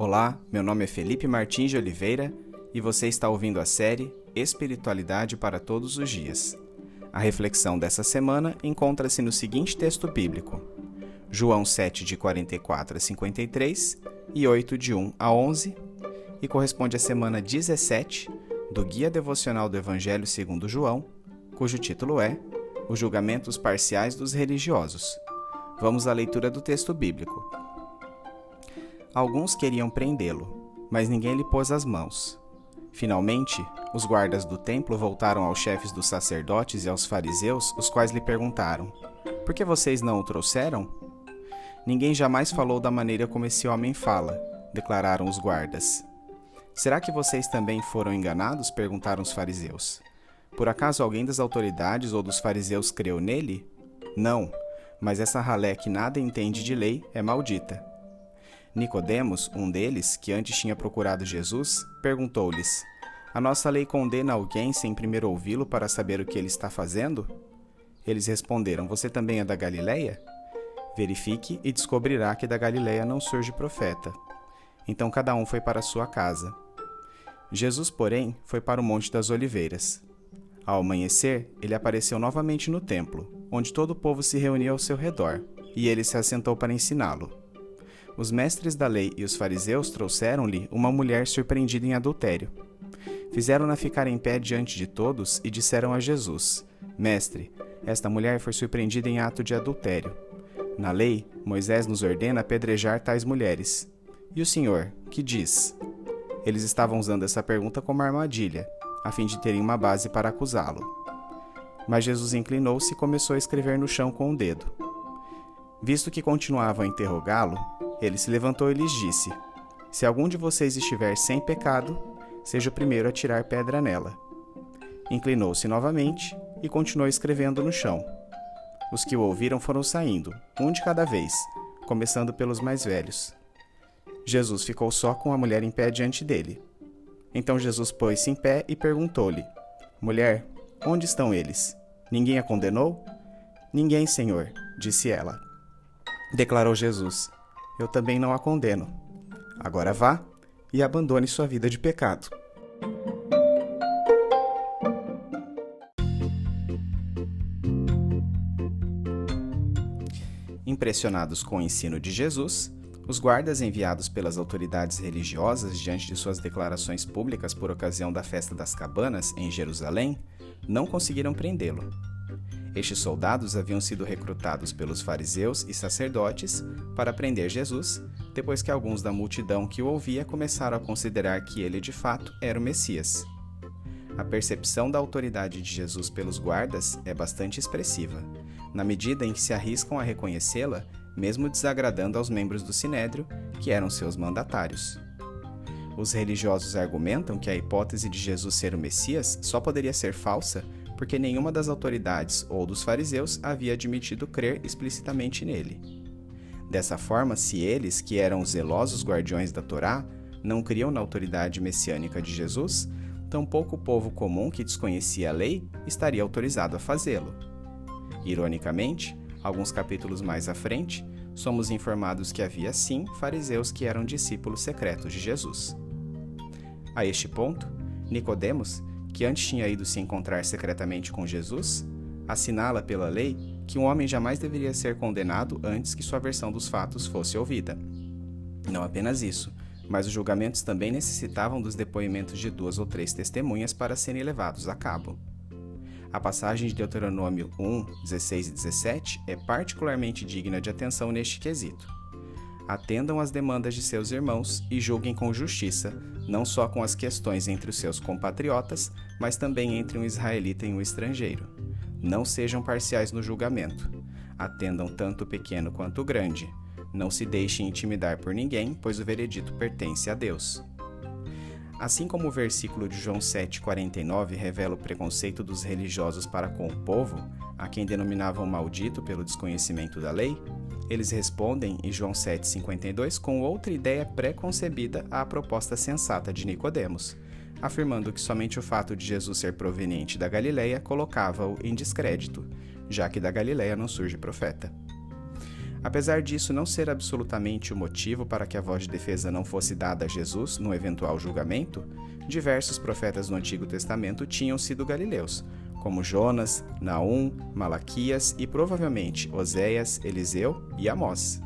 Olá, meu nome é Felipe Martins de Oliveira e você está ouvindo a série Espiritualidade para Todos os Dias. A reflexão dessa semana encontra-se no seguinte texto bíblico: João 7, de 44 a 53 e 8, de 1 a 11, e corresponde à semana 17 do Guia Devocional do Evangelho segundo João, cujo título é Os Julgamentos Parciais dos Religiosos. Vamos à leitura do texto bíblico. Alguns queriam prendê-lo, mas ninguém lhe pôs as mãos. Finalmente, os guardas do templo voltaram aos chefes dos sacerdotes e aos fariseus, os quais lhe perguntaram: "Por que vocês não o trouxeram?" "Ninguém jamais falou da maneira como esse homem fala", declararam os guardas. "Será que vocês também foram enganados?" perguntaram os fariseus. "Por acaso alguém das autoridades ou dos fariseus creu nele?" "Não, mas essa ralé que nada entende de lei é maldita." Nicodemos, um deles, que antes tinha procurado Jesus, perguntou-lhes: "A nossa lei condena alguém sem primeiro ouvi-lo para saber o que ele está fazendo?" Eles responderam: "Você também é da Galileia? Verifique e descobrirá que da Galileia não surge profeta." Então cada um foi para a sua casa. Jesus, porém, foi para o Monte das Oliveiras. Ao amanhecer, ele apareceu novamente no templo, onde todo o povo se reunia ao seu redor, e ele se assentou para ensiná-lo. Os mestres da lei e os fariseus trouxeram-lhe uma mulher surpreendida em adultério. Fizeram-na ficar em pé diante de todos e disseram a Jesus: "Mestre, esta mulher foi surpreendida em ato de adultério. Na lei, Moisés nos ordena apedrejar tais mulheres. E o Senhor, que diz?" Eles estavam usando essa pergunta como armadilha, a fim de terem uma base para acusá-lo. Mas Jesus inclinou-se e começou a escrever no chão com o dedo. Visto que continuavam a interrogá-lo, ele se levantou e lhes disse: "Se algum de vocês estiver sem pecado, seja o primeiro a tirar pedra nela." Inclinou-se novamente e continuou escrevendo no chão. Os que o ouviram foram saindo, um de cada vez, começando pelos mais velhos. Jesus ficou só com a mulher em pé diante dele. Então Jesus pôs-se em pé e perguntou-lhe: "Mulher, onde estão eles? Ninguém a condenou?" "Ninguém, Senhor", disse ela. Declarou Jesus: "Eu também não a condeno. Agora vá e abandone sua vida de pecado." Impressionados com o ensino de Jesus, os guardas enviados pelas autoridades religiosas diante de suas declarações públicas por ocasião da Festa das Cabanas, em Jerusalém, não conseguiram prendê-lo. Estes soldados haviam sido recrutados pelos fariseus e sacerdotes para prender Jesus, depois que alguns da multidão que o ouvia começaram a considerar que ele de fato era o Messias. A percepção da autoridade de Jesus pelos guardas é bastante expressiva, na medida em que se arriscam a reconhecê-la, mesmo desagradando aos membros do Sinédrio, que eram seus mandatários. Os religiosos argumentam que a hipótese de Jesus ser o Messias só poderia ser falsa porque nenhuma das autoridades ou dos fariseus havia admitido crer explicitamente nele. Dessa forma, se eles, que eram os zelosos guardiões da Torá, não criam na autoridade messiânica de Jesus, tampouco o povo comum que desconhecia a lei estaria autorizado a fazê-lo. Ironicamente, alguns capítulos mais à frente, somos informados que havia sim fariseus que eram discípulos secretos de Jesus. A este ponto, Nicodemos, que antes tinha ido se encontrar secretamente com Jesus, assinala pela lei que um homem jamais deveria ser condenado antes que sua versão dos fatos fosse ouvida. Não apenas isso, mas os julgamentos também necessitavam dos depoimentos de 2 ou 3 testemunhas para serem levados a cabo. A passagem de Deuteronômio 1, 16 e 17 é particularmente digna de atenção neste quesito. Atendam às demandas de seus irmãos e julguem com justiça, não só com as questões entre os seus compatriotas, mas também entre um israelita e um estrangeiro. Não sejam parciais no julgamento. Atendam tanto o pequeno quanto o grande. Não se deixem intimidar por ninguém, pois o veredito pertence a Deus. Assim como o versículo de João 7,49 revela o preconceito dos religiosos para com o povo, a quem denominavam maldito pelo desconhecimento da lei, eles respondem em João 7,52 com outra ideia pré-concebida à proposta sensata de Nicodemos, afirmando que somente o fato de Jesus ser proveniente da Galileia colocava-o em descrédito, já que da Galileia não surge profeta. Apesar disso não ser absolutamente o motivo para que a voz de defesa não fosse dada a Jesus no eventual julgamento, diversos profetas no Antigo Testamento tinham sido galileus, como Jonas, Naum, Malaquias e provavelmente Oséias, Eliseu e Amós.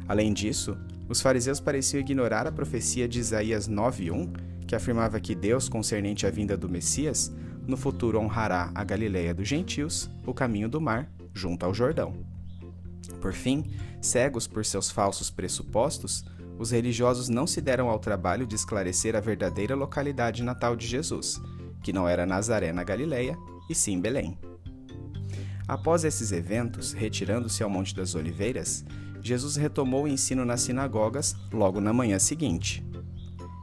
Além disso, os fariseus pareciam ignorar a profecia de Isaías 9:1, que afirmava que Deus, concernente à vinda do Messias, no futuro honrará a Galileia dos gentios, o caminho do mar, junto ao Jordão. Por fim, cegos por seus falsos pressupostos, os religiosos não se deram ao trabalho de esclarecer a verdadeira localidade natal de Jesus, que não era Nazaré na Galileia, e sim Belém. Após esses eventos, retirando-se ao Monte das Oliveiras, Jesus retomou o ensino nas sinagogas logo na manhã seguinte.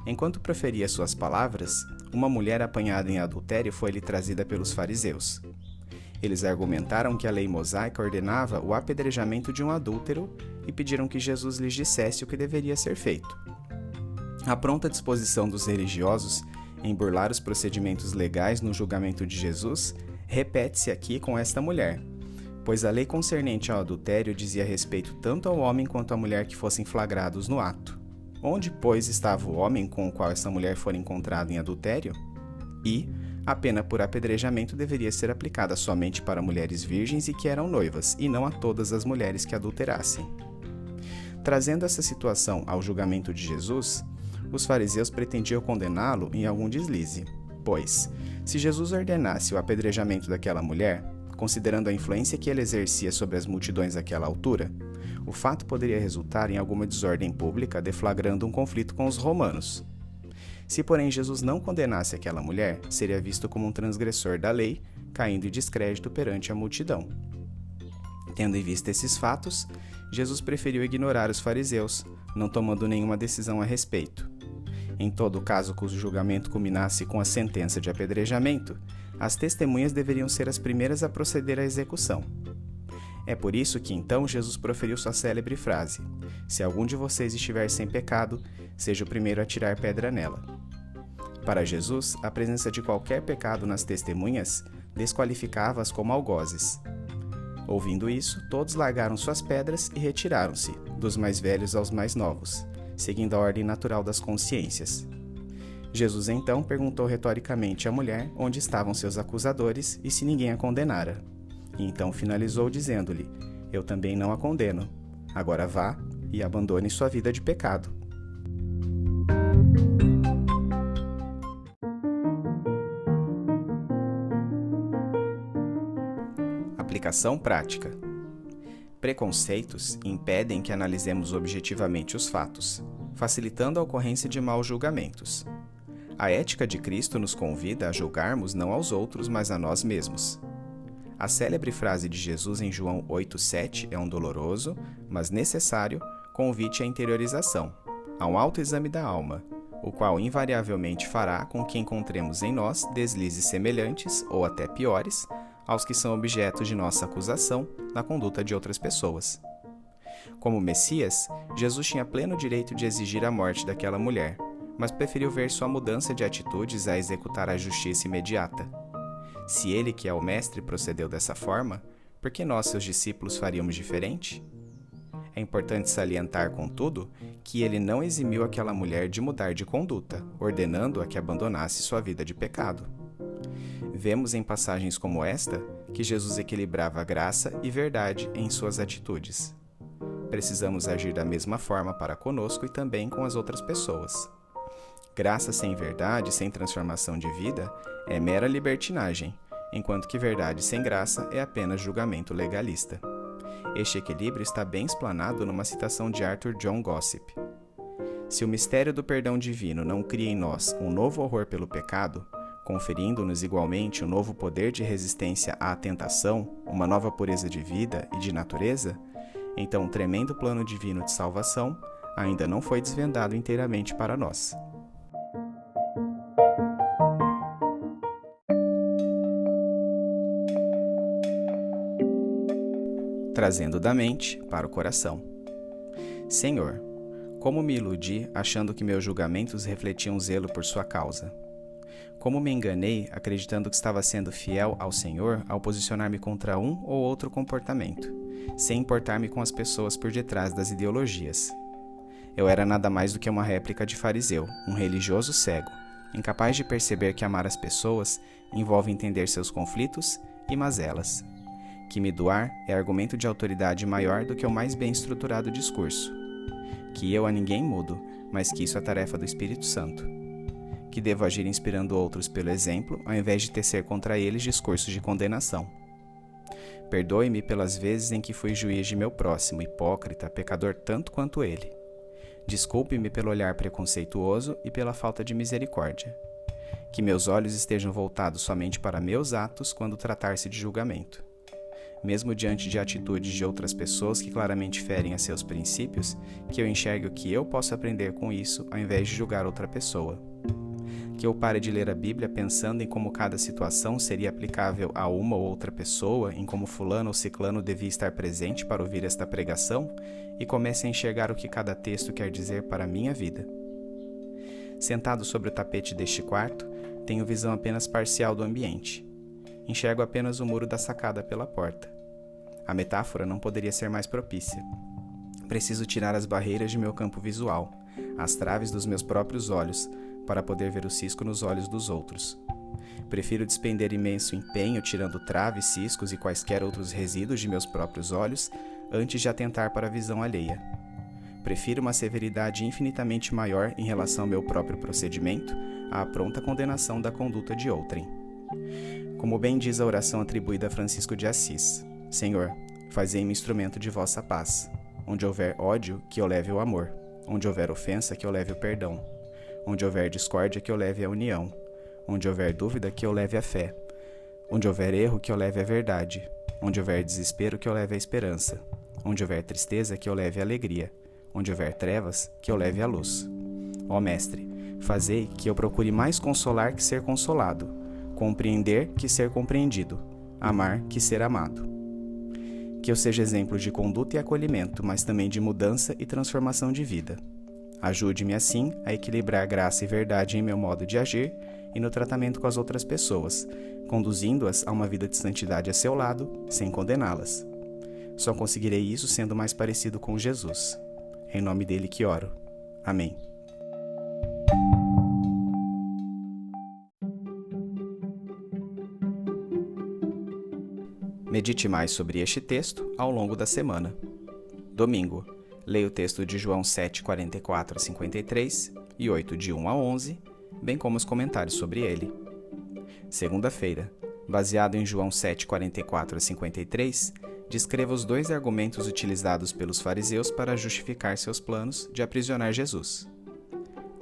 Enquanto proferia suas palavras, uma mulher apanhada em adultério foi-lhe trazida pelos fariseus. Eles argumentaram que a lei mosaica ordenava o apedrejamento de um adúltero e pediram que Jesus lhes dissesse o que deveria ser feito. A pronta disposição dos religiosos em burlar os procedimentos legais no julgamento de Jesus repete-se aqui com esta mulher, pois a lei concernente ao adultério dizia respeito tanto ao homem quanto à mulher que fossem flagrados no ato. Onde, pois, estava o homem com o qual essa mulher fora encontrada em adultério? E a pena por apedrejamento deveria ser aplicada somente para mulheres virgens e que eram noivas, e não a todas as mulheres que adulterassem. Trazendo essa situação ao julgamento de Jesus, os fariseus pretendiam condená-lo em algum deslize, pois, se Jesus ordenasse o apedrejamento daquela mulher, considerando a influência que ele exercia sobre as multidões àquela altura, o fato poderia resultar em alguma desordem pública deflagrando um conflito com os romanos. Se, porém, Jesus não condenasse aquela mulher, seria visto como um transgressor da lei, caindo em descrédito perante a multidão. Tendo em vista esses fatos, Jesus preferiu ignorar os fariseus, não tomando nenhuma decisão a respeito. Em todo caso cujo julgamento culminasse com a sentença de apedrejamento, as testemunhas deveriam ser as primeiras a proceder à execução. É por isso que então Jesus proferiu sua célebre frase: "Se algum de vocês estiver sem pecado, seja o primeiro a tirar pedra nela." Para Jesus, a presença de qualquer pecado nas testemunhas desqualificava-as como algozes. Ouvindo isso, todos largaram suas pedras e retiraram-se, dos mais velhos aos mais novos, seguindo a ordem natural das consciências. Jesus então perguntou retoricamente à mulher onde estavam seus acusadores e se ninguém a condenara. E então finalizou dizendo-lhe: "Eu também não a condeno. Agora vá e abandone sua vida de pecado." Aplicação prática. Preconceitos impedem que analisemos objetivamente os fatos, facilitando a ocorrência de maus julgamentos. A ética de Cristo nos convida a julgarmos não aos outros, mas a nós mesmos. A célebre frase de Jesus em João 8,7 é um doloroso, mas necessário, convite à interiorização, a um autoexame da alma, o qual invariavelmente fará com que encontremos em nós deslizes semelhantes, ou até piores, aos que são objeto de nossa acusação na conduta de outras pessoas. Como Messias, Jesus tinha pleno direito de exigir a morte daquela mulher, mas preferiu ver sua mudança de atitudes a executar a justiça imediata. Se ele, que é o Mestre, procedeu dessa forma, por que nós, seus discípulos, faríamos diferente? É importante salientar, contudo, que ele não eximiu aquela mulher de mudar de conduta, ordenando-a que abandonasse sua vida de pecado. Vemos em passagens como esta que Jesus equilibrava graça e verdade em suas atitudes. Precisamos agir da mesma forma para conosco e também com as outras pessoas. Graça sem verdade, sem transformação de vida, é mera libertinagem, enquanto que verdade sem graça é apenas julgamento legalista. Este equilíbrio está bem explanado numa citação de Arthur John Gossip. Se o mistério do perdão divino não cria em nós um novo horror pelo pecado, conferindo-nos igualmente um novo poder de resistência à tentação, uma nova pureza de vida e de natureza, então o tremendo plano divino de salvação ainda não foi desvendado inteiramente para nós. Trazendo da mente para o coração. Senhor, como me iludi achando que meus julgamentos refletiam zelo por sua causa? Como me enganei, acreditando que estava sendo fiel ao Senhor ao posicionar-me contra um ou outro comportamento, sem importar-me com as pessoas por detrás das ideologias. Eu era nada mais do que uma réplica de fariseu, um religioso cego, incapaz de perceber que amar as pessoas envolve entender seus conflitos e mazelas. Que me doar é argumento de autoridade maior do que o mais bem estruturado discurso. Que eu a ninguém mudo, mas que isso é tarefa do Espírito Santo. Que devo agir inspirando outros pelo exemplo, ao invés de tecer contra eles discursos de condenação. Perdoe-me pelas vezes em que fui juiz de meu próximo, hipócrita, pecador tanto quanto ele. Desculpe-me pelo olhar preconceituoso e pela falta de misericórdia. Que meus olhos estejam voltados somente para meus atos quando tratar-se de julgamento. Mesmo diante de atitudes de outras pessoas que claramente ferem a seus princípios, que eu enxergue o que eu posso aprender com isso ao invés de julgar outra pessoa. Que eu pare de ler a Bíblia pensando em como cada situação seria aplicável a uma ou outra pessoa, em como fulano ou ciclano devia estar presente para ouvir esta pregação, e comece a enxergar o que cada texto quer dizer para a minha vida. Sentado sobre o tapete deste quarto, tenho visão apenas parcial do ambiente. Enxergo apenas o muro da sacada pela porta. A metáfora não poderia ser mais propícia. Preciso tirar as barreiras de meu campo visual, as traves dos meus próprios olhos, para poder ver o cisco nos olhos dos outros. Prefiro despender imenso empenho tirando traves, ciscos e quaisquer outros resíduos de meus próprios olhos, antes de atentar para a visão alheia. Prefiro uma severidade infinitamente maior em relação ao meu próprio procedimento, à pronta condenação da conduta de outrem. Como bem diz a oração atribuída a Francisco de Assis: Senhor, fazei-me instrumento de vossa paz. Onde houver ódio, que eu leve o amor. Onde houver ofensa, que eu leve o perdão. Onde houver discórdia, que eu leve a união. Onde houver dúvida, que eu leve a fé. Onde houver erro, que eu leve a verdade. Onde houver desespero, que eu leve a esperança. Onde houver tristeza, que eu leve a alegria. Onde houver trevas, que eu leve a luz. Ó Mestre, fazei que eu procure mais consolar que ser consolado, compreender que ser compreendido, amar que ser amado. Que eu seja exemplo de conduta e acolhimento, mas também de mudança e transformação de vida. Ajude-me assim a equilibrar graça e verdade em meu modo de agir e no tratamento com as outras pessoas, conduzindo-as a uma vida de santidade a seu lado, sem condená-las. Só conseguirei isso sendo mais parecido com Jesus. Em nome dele que oro. Amém. Medite mais sobre este texto ao longo da semana. Domingo, leia o texto de João 7, 44 a 53 e 8, de 1 a 11, bem como os comentários sobre ele. Segunda-feira, baseado em João 7, 44 a 53, descreva os dois argumentos utilizados pelos fariseus para justificar seus planos de aprisionar Jesus.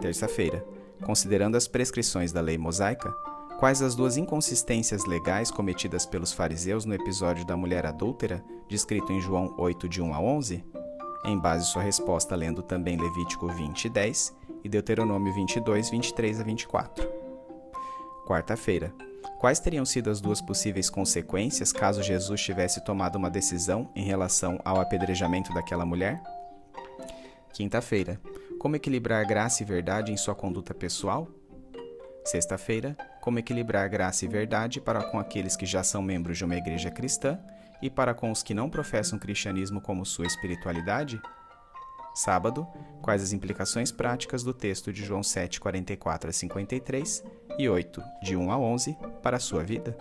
Terça-feira, considerando as prescrições da lei mosaica, quais as duas inconsistências legais cometidas pelos fariseus no episódio da mulher adúltera, descrito em João 8, de 1 a 11? Em base sua resposta lendo também Levítico 20, 10 e Deuteronômio 22, 23 a 24. Quarta-feira, quais teriam sido as duas possíveis consequências caso Jesus tivesse tomado uma decisão em relação ao apedrejamento daquela mulher? Quinta-feira, como equilibrar graça e verdade em sua conduta pessoal? Sexta-feira, como equilibrar graça e verdade para com aqueles que já são membros de uma igreja cristã e para com os que não professam cristianismo como sua espiritualidade? Sábado, quais as implicações práticas do texto de João 7, 44 a 53 e 8, de 1 a 11, para a sua vida?